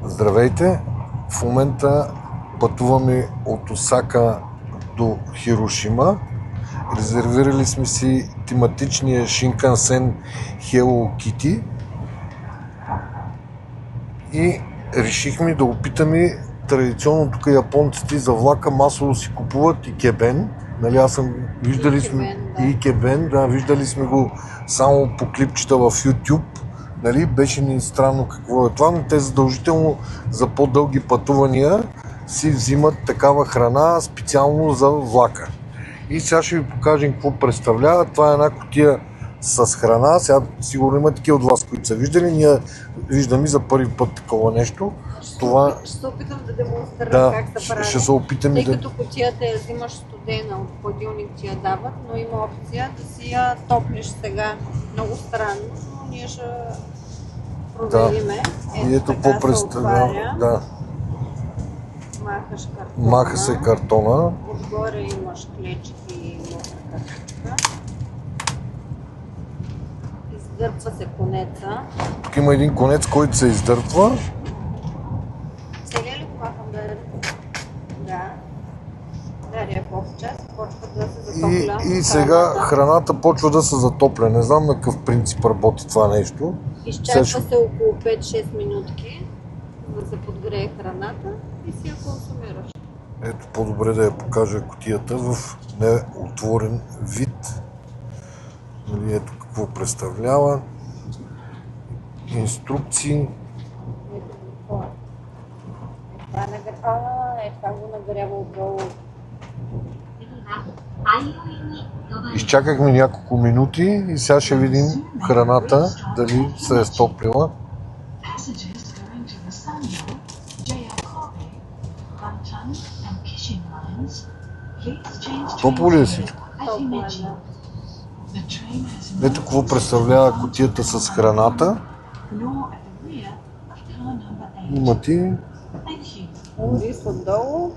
Здравейте! В момента пътуваме от Осака до Хирошима. Резервирали сме си тематичния Шинкансен Hello Kitty и решихме да опитаме традиционно тук японците за влака масово си купуват икебен. Нали, виждали сме го само по клипчета в YouTube. Нали, беше ни странно какво е това, но те задължително за по-дълги пътувания си взимат такава храна специално за влака. И сега ще ви покажем какво представлява. Това е една кутия с храна. Сега сигурно има такива от вас, които са виждали. Ние виждаме за първи път такова нещо. Ще се опитам да демонстрирам как се прави. Ще се опитаме тъй като кутията я взимаш студена от хладилник ти я дават, но има опция да си я топлиш сега. Много странно, но ние ще провериме. И ето какво представлява. Да. Махаш картона. Маха се картона. Отгоре имаш клечки и картичка. Издърпва се конеца. Тук има един конец, който се издърпва. Целият ли го махам да е? Да. Дария по-част почва да се затопля. И сега храната почва да се затопля. Не знам на какъв принцип работи това нещо. Изчаква се около 5-6 минутки, за да се подгрее храната и си я консумираш. Ето по-добре да я покажа кутията в неотворен вид. Нали, ето какво представлява. Инструкции. Това го нагрява отдолу. Изчакахме няколко минути и сега ще видим храната дали се е стоплила. Топло ли е всичко? Ето какво представлява кутията с храната. Има ти Рис отдолу,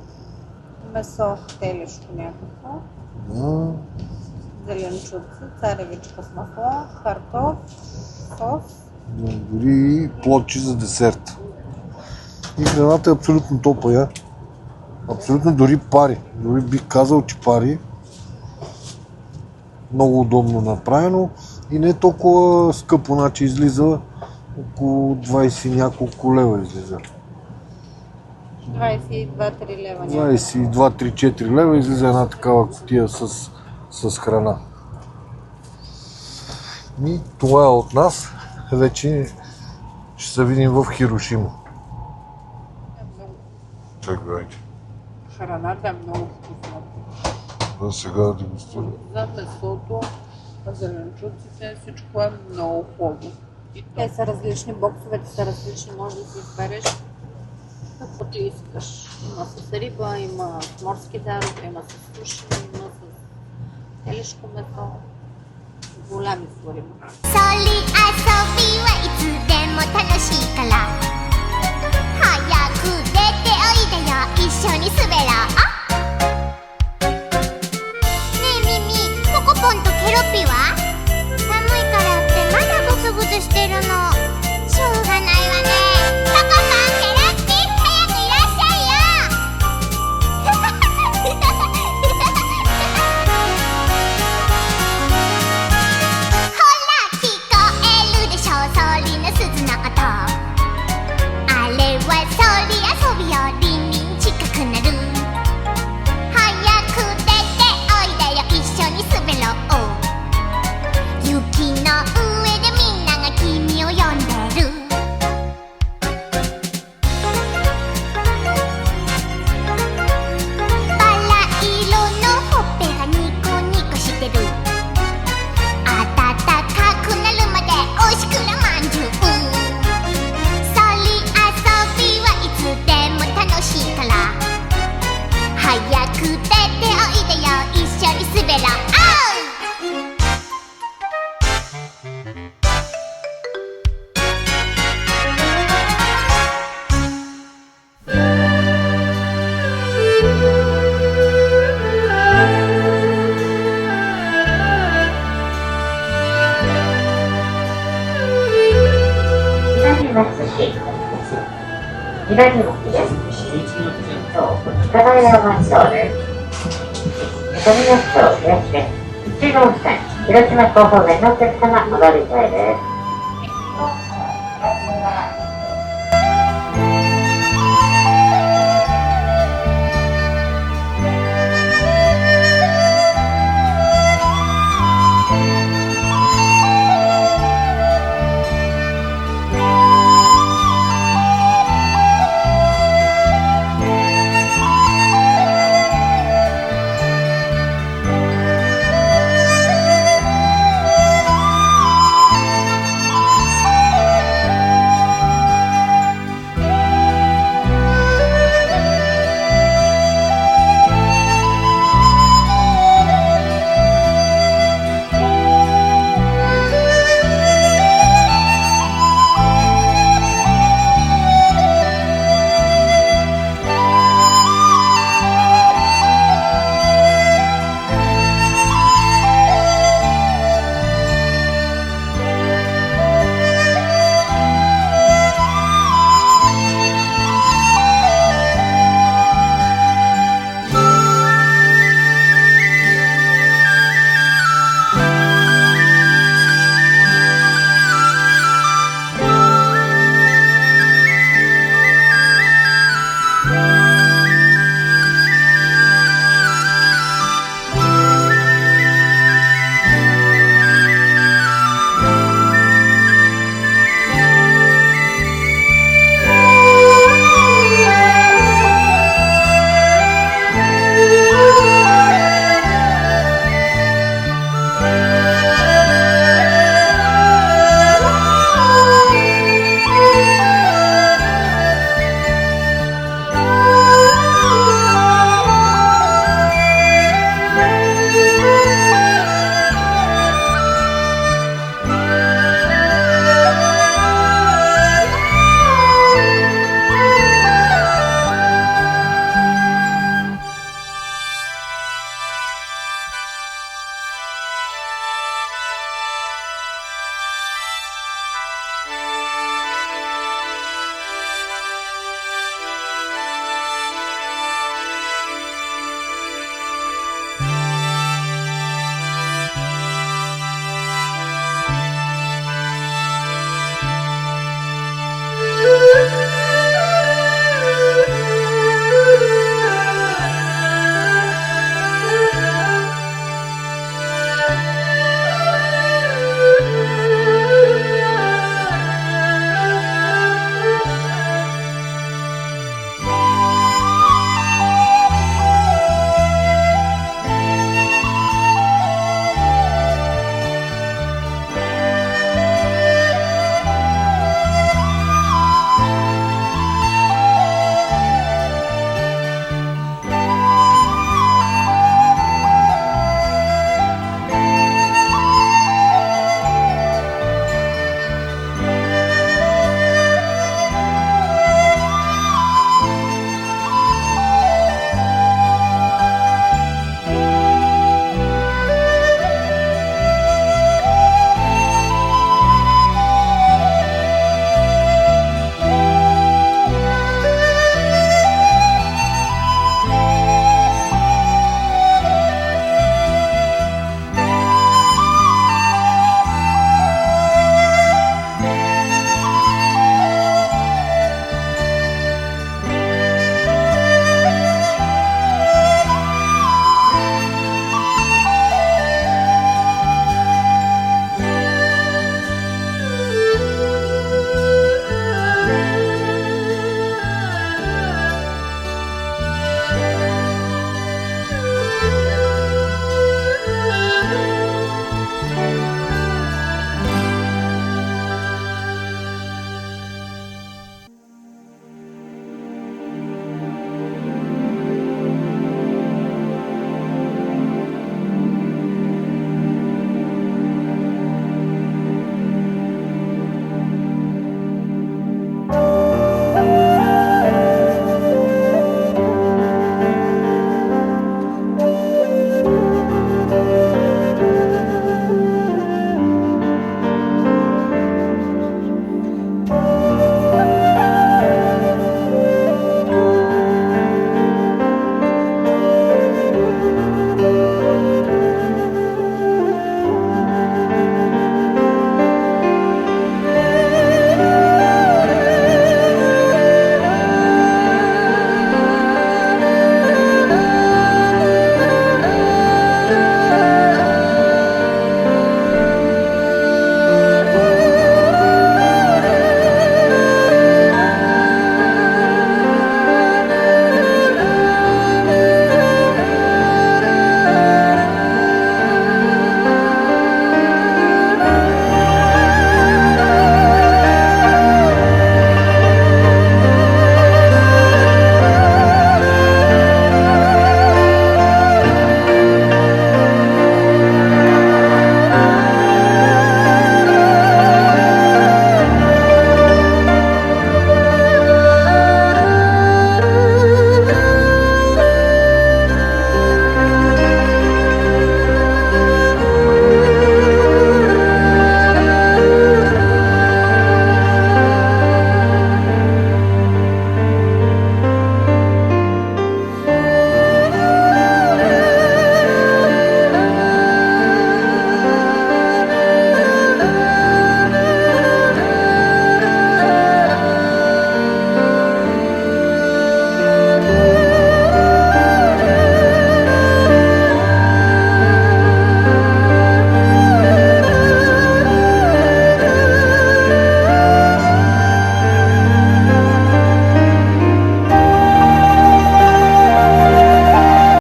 месо телешко някакво, зеленчуци, царевичка с масло, картоф, сос. Дори плодчи за десерт. И храната е абсолютно топла. Абсолютно дори пари. Дори бих казал, че пари. Много удобно направено и не толкова скъпо, значи излиза около 20 няколко лева излиза. 22-3 лева. 22-3-4 лева излиза една такава кутия с храна. И това е от нас. Вече ще се видим в Хирошима. Чакайте. Храната е много вкусна. Да, сега да дегустирам. За месото, зеленчуците, всичко е много хубаво. Те са различни, боксовете са различни, може да си избереш каквото искаш. Има с риба, има с морски дарове, има с суши, има с телешко месо. Голям избор има. そり遊びはいつでも楽しいから早く出ておいでよ一緒に滑ろうねえミミポコポンとケロッピは寒いからってまだグズグズしてるのしょうがないわねポコポンケロッピ早くいらっしゃいよほら聞こえるでしょソリの鈴の音左向きです。北平山町です。富吉町東です。1号線広島港方面のお客様お乗り換えです。